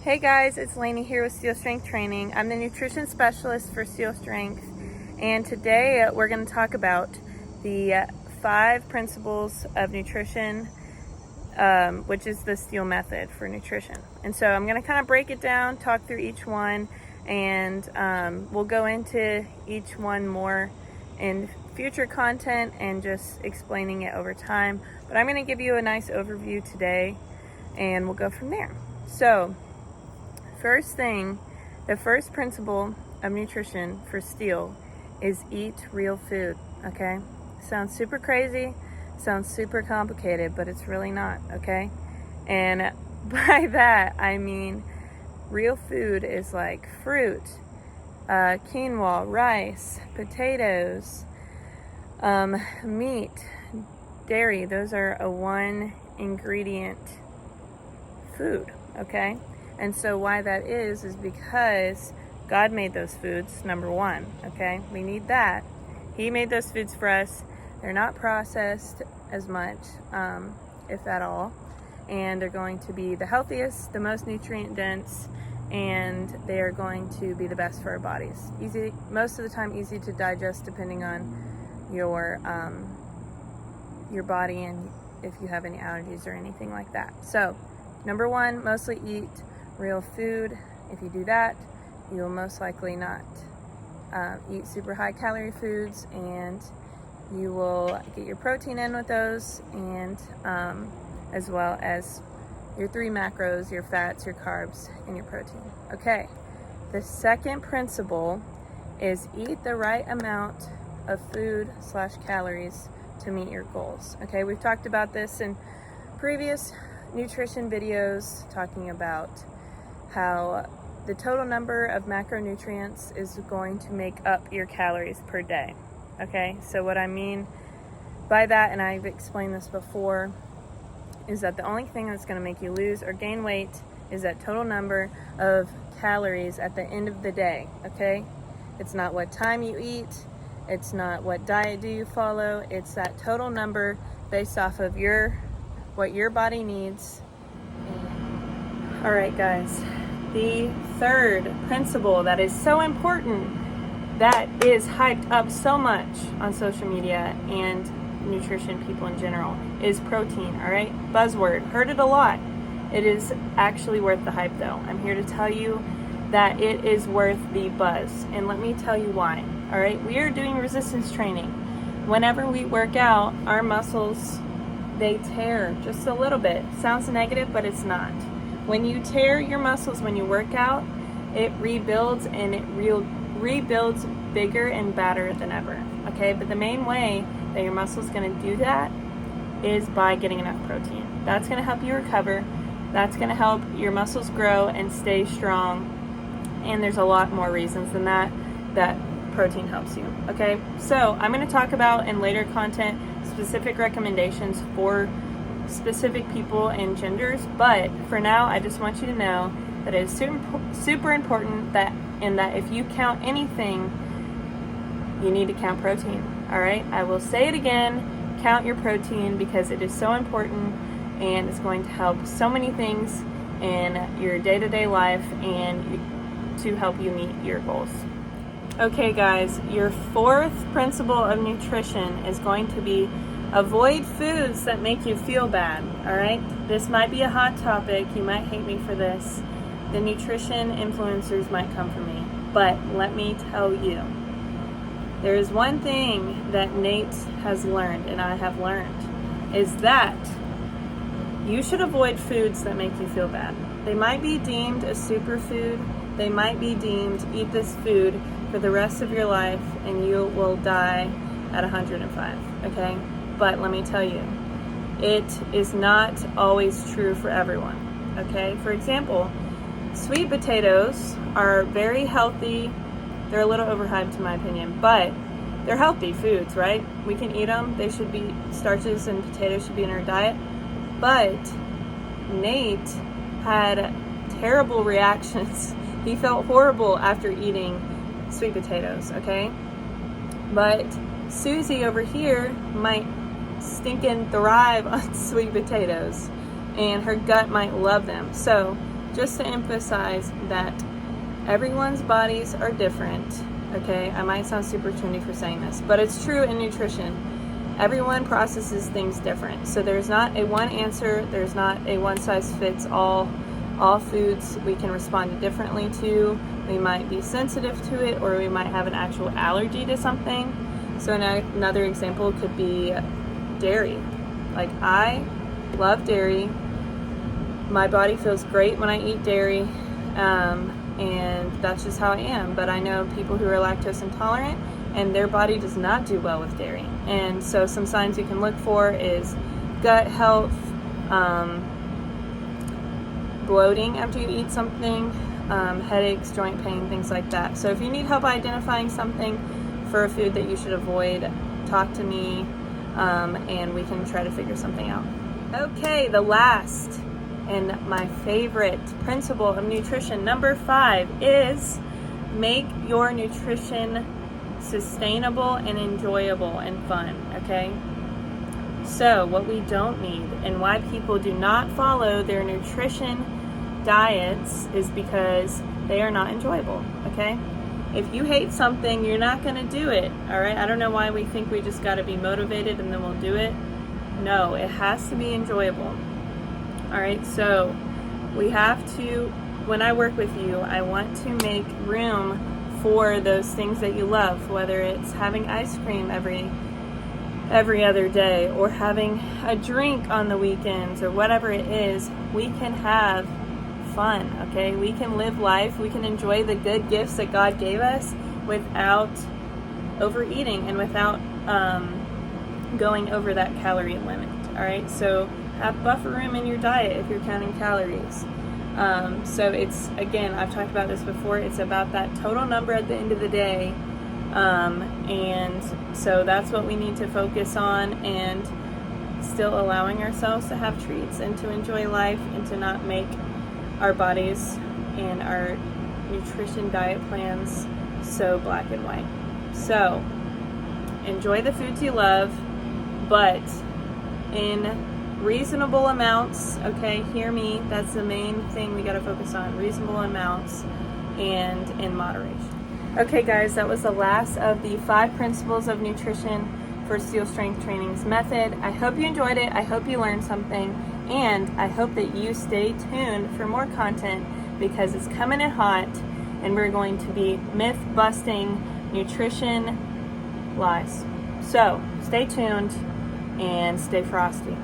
Hey guys, it's Laney here with Steel Strength Training. I'm the nutrition specialist for Steel Strength, and today we're going to talk about the 5 principles of nutrition, which is the Steel method for nutrition. And so I'm going to kind of break it down, talk through each one, and we'll go into each one more in future content and just explaining it over time. But I'm going to give you a nice overview today, and we'll go from there. So, first thing, the first principle of nutrition for Steel is eat real food, okay? Sounds super crazy, sounds super complicated, but it's really not, okay? And by that, I mean real food is like fruit, quinoa, rice, potatoes, meat, dairy. Those are a 1 ingredient food, okay? And so why that is because God made those foods, number 1, okay? We need that. He made those foods for us. They're not processed as much, if at all. And they're going to be the healthiest, the most nutrient dense, and they are going to be the best for our bodies. Easy, most of the time easy to digest depending on your body and if you have any allergies or anything like that. So, number 1, mostly eat real food. If you do that, you will most likely not eat super high calorie foods, and you will get your protein in with those, and as well as your 3 macros, your fats, your carbs, and your protein. Okay, the second principle is eat the right amount of food / calories to meet your goals. Okay, we've talked about this in previous nutrition videos, talking about how the total number of macronutrients is going to make up your calories per day. Okay, so what I mean by that, and I've explained this before, is that the only thing that's going to make you lose or gain weight is that total number of calories at the end of the day. Okay, it's not what time you eat, it's not what diet do you follow, it's that total number based off of what your body needs. All right, guys, the third principle that is so important, that is hyped up so much on social media and nutrition people in general, is protein. All right, buzzword, heard it a lot. It is actually worth the hype, though. I'm here to tell you that it is worth the buzz, and let me tell you why. All right, we are doing resistance training. Whenever we work out, our muscles, they tear just a little bit. Sounds negative, but it's not. When you tear your muscles when you work out, it rebuilds, and it rebuilds bigger and badder than ever. Okay, but the main way that your muscle's going to do that is by getting enough protein. That's going to help you recover. That's going to help your muscles grow and stay strong. And there's a lot more reasons than that protein helps you. Okay, so I'm going to talk about in later content specific recommendations for specific people and genders, but for now I just want you to know that it is super important that if you count anything, you need to count protein. All right, I will say it again, count your protein, because it is so important and it's going to help so many things in your day-to-day life and to help you meet your goals. Okay guys, your 4th principle of nutrition is going to be avoid foods that make you feel bad. All right, this might be a hot topic. You might hate me for this. The nutrition influencers might come for me, but let me tell you, there is one thing that Nate has learned and I have learned, is that you should avoid foods that make you feel bad. They might be deemed a superfood. They might be deemed eat this food for the rest of your life and you will die at 105, okay? But let me tell you, it is not always true for everyone, okay? For example, sweet potatoes are very healthy. They're a little overhyped in my opinion, but they're healthy foods, right? We can eat them. They should be, starches and potatoes should be in our diet. But Nate had terrible reactions. He felt horrible after eating sweet potatoes, okay? But Susie over here might stinking thrive on sweet potatoes, and her gut might love them. So just to emphasize that everyone's bodies are different, okay? I might sound super trendy for saying this, but it's true in nutrition. Everyone processes things different. So there's not a one answer, there's not a one size fits all. All foods we can respond differently to. We might be sensitive to it, or we might have an actual allergy to something. So another example could be dairy. Like, I love dairy. My body feels great when I eat dairy, and that's just how I am. But I know people who are lactose intolerant, and their body does not do well with dairy. And so some signs you can look for is gut health, bloating after you eat something, headaches, joint pain, things like that. So if you need help identifying something for a food that you should avoid, talk to me, and we can try to figure something out. Okay, the last and my favorite principle of nutrition, number 5, is make your nutrition sustainable and enjoyable and fun, okay? So what we don't need, and why people do not follow their nutrition diets, is because they are not enjoyable, okay? If you hate something, you're not going to do it, all right? I don't know why we think we just got to be motivated and then we'll do it. No, it has to be enjoyable, all right? So we have to, when I work with you, I want to make room for those things that you love, whether it's having ice cream every other day, or having a drink on the weekends, or whatever it is. We can have fun, okay? We can live life, we can enjoy the good gifts that God gave us without overeating and without going over that calorie limit, all right? So have buffer room in your diet if you're counting calories. So it's, again, I've talked about this before, it's about that total number at the end of the day. And so that's what we need to focus on, and still allowing ourselves to have treats and to enjoy life and to not make our bodies and our nutrition diet plans so black and white. So enjoy the foods you love, but in reasonable amounts, okay? Hear me, that's the main thing we got to focus on, reasonable amounts and in moderation. Okay guys, that was the last of the 5 principles of nutrition for Steel Strength Training's method. I hope you enjoyed it, I hope you learned something, and I hope that you stay tuned for more content, because it's coming in hot and we're going to be myth-busting nutrition lies. So stay tuned and stay frosty.